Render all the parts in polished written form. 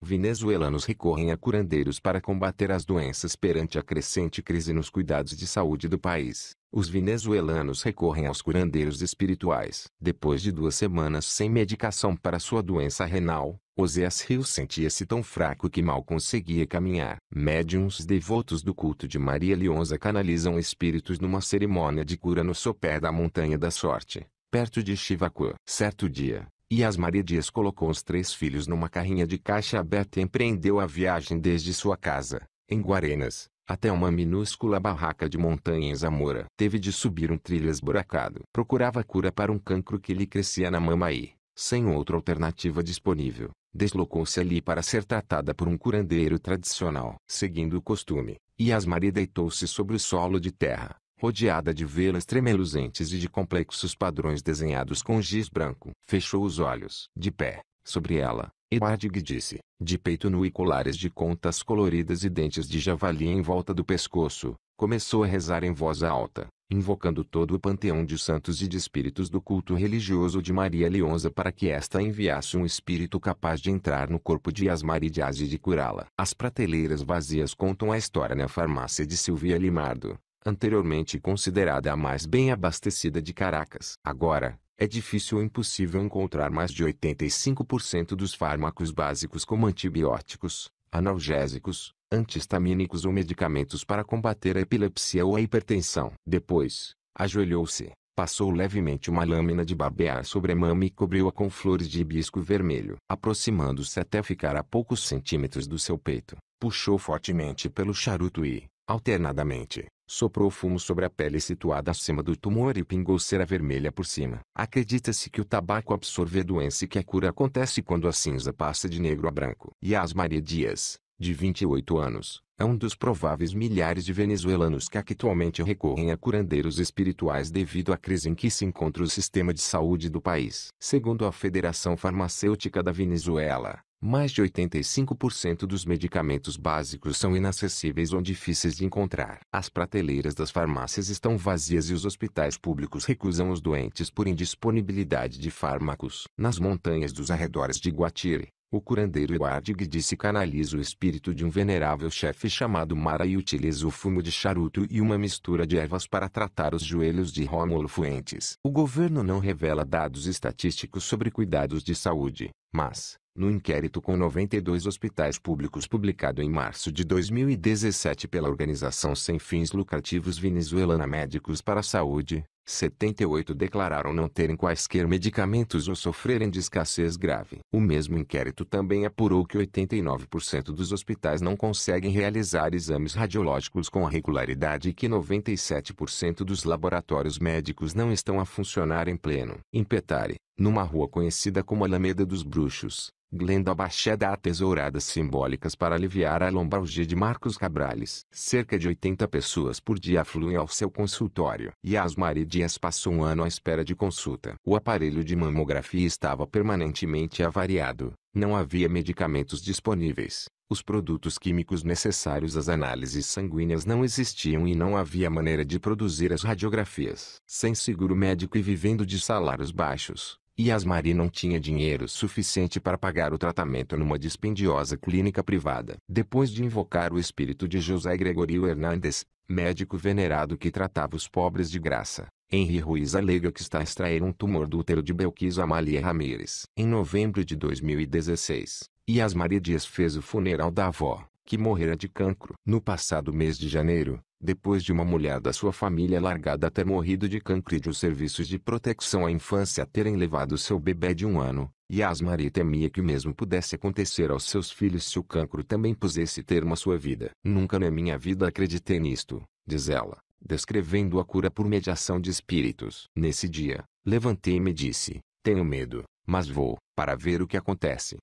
Venezuelanos recorrem a curandeiros para combater as doenças perante a crescente crise nos cuidados de saúde do país. Os venezuelanos recorrem aos curandeiros espirituais. Depois de 2 semanas sem medicação para sua doença renal, Oséias Rios sentia-se tão fraco que mal conseguia caminhar. Médiuns devotos do culto de Maria Leonza canalizam espíritos numa cerimônia de cura no sopé da Montanha da Sorte, perto de Chivacoa. Certo dia, Yasmari Dias colocou os 3 filhos numa carrinha de caixa aberta e empreendeu a viagem desde sua casa, em Guarenas, até uma minúscula barraca de montanha em Zamora. Teve de subir um trilho esburacado. Procurava cura para um cancro que lhe crescia na mama e, sem outra alternativa disponível, deslocou-se ali para ser tratada por um curandeiro tradicional. Seguindo o costume, Yasmari deitou-se sobre o solo de terra, rodeada de velas tremeluzentes e de complexos padrões desenhados com giz branco. Fechou os olhos. De pé, sobre ela, Eduardig disse, de peito nu e colares de contas coloridas e dentes de javali em volta do pescoço, começou a rezar em voz alta, invocando todo o panteão de santos e de espíritos do culto religioso de Maria Leonza para que esta enviasse um espírito capaz de entrar no corpo de Yasmari Dias e de curá-la. As prateleiras vazias contam a história na farmácia de Silvia Limardo, anteriormente considerada a mais bem abastecida de Caracas. Agora, é difícil ou impossível encontrar mais de 85% dos fármacos básicos como antibióticos, analgésicos, anti-histamínicos ou medicamentos para combater a epilepsia ou a hipertensão. Depois, ajoelhou-se, passou levemente uma lâmina de barbear sobre a mama e cobriu-a com flores de hibisco vermelho. Aproximando-se até ficar a poucos centímetros do seu peito, puxou fortemente pelo charuto e, alternadamente, soprou fumo sobre a pele situada acima do tumor e pingou cera vermelha por cima. Acredita-se que o tabaco absorve a doença e que a cura acontece quando a cinza passa de negro a branco. Yasmari Dias, de 28 anos, é um dos prováveis milhares de venezuelanos que atualmente recorrem a curandeiros espirituais devido à crise em que se encontra o sistema de saúde do país. Segundo a Federação Farmacêutica da Venezuela, mais de 85% dos medicamentos básicos são inacessíveis ou difíceis de encontrar. As prateleiras das farmácias estão vazias e os hospitais públicos recusam os doentes por indisponibilidade de fármacos. Nas montanhas dos arredores de Guatire, o curandeiro Eduardig disse canaliza o espírito de um venerável chefe chamado Mara e utiliza o fumo de charuto e uma mistura de ervas para tratar os joelhos de Rômulo Fuentes. O governo não revela dados estatísticos sobre cuidados de saúde, mas, no inquérito com 92 hospitais públicos publicado em março de 2017 pela organização sem fins lucrativos venezuelana Médicos para a Saúde, 78 declararam não terem quaisquer medicamentos ou sofrerem de escassez grave. O mesmo inquérito também apurou que 89% dos hospitais não conseguem realizar exames radiológicos com regularidade e que 97% dos laboratórios médicos não estão a funcionar em pleno. Em Petare, numa rua conhecida como Alameda dos Bruxos, Glenda Baixé dá tesouradas simbólicas para aliviar a lombalgia de Marcos Cabrales. Cerca de 80 pessoas por dia afluem ao seu consultório. Yasmari Dias passou um ano à espera de consulta. O aparelho de mamografia estava permanentemente avariado, não havia medicamentos disponíveis, os produtos químicos necessários às análises sanguíneas não existiam e não havia maneira de produzir as radiografias. Sem seguro médico e vivendo de salários baixos, Yasmari não tinha dinheiro suficiente para pagar o tratamento numa dispendiosa clínica privada. Depois de invocar o espírito de José Gregorio Hernández, médico venerado que tratava os pobres de graça, Henry Ruiz alega que está a extrair um tumor do útero de Belkis Amália Ramírez. Em novembro de 2016, Yasmari Dias fez o funeral da avó, que morrera de cancro. No passado mês de janeiro, depois de uma mulher da sua família largada ter morrido de cancro e de os serviços de proteção à infância terem levado seu bebê de 1 ano, Yasmari temia que o mesmo pudesse acontecer aos seus filhos se o cancro também pusesse termo à sua vida. Nunca na minha vida acreditei nisto, diz ela, descrevendo a cura por mediação de espíritos. Nesse dia, levantei-me e disse, tenho medo, mas vou, para ver o que acontece.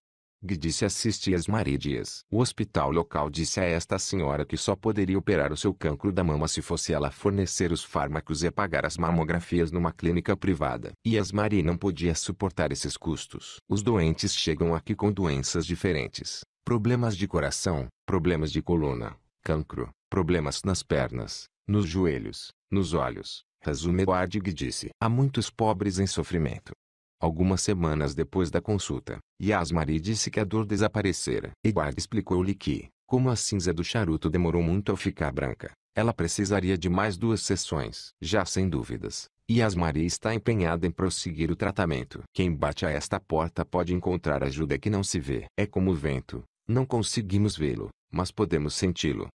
Disse assiste Yasmari Dias. O hospital local disse a esta senhora que só poderia operar o seu cancro da mama se fosse ela fornecer os fármacos e pagar as mamografias numa clínica privada. Yasmari não podia suportar esses custos. Os doentes chegam aqui com doenças diferentes. Problemas de coração, problemas de coluna, cancro, problemas nas pernas, nos joelhos, nos olhos. Resume Eduardig disse. Há muitos pobres em sofrimento. algumas semanas depois da consulta. Yasmari disse que a dor desaparecera. Edward explicou-lhe que, como a cinza do charuto demorou muito a ficar branca, ela precisaria de mais 2 sessões. Já sem dúvidas, Yasmari está empenhada em prosseguir o tratamento. Quem bate a esta porta pode encontrar ajuda que não se vê. É como o vento, não conseguimos vê-lo, mas podemos senti-lo.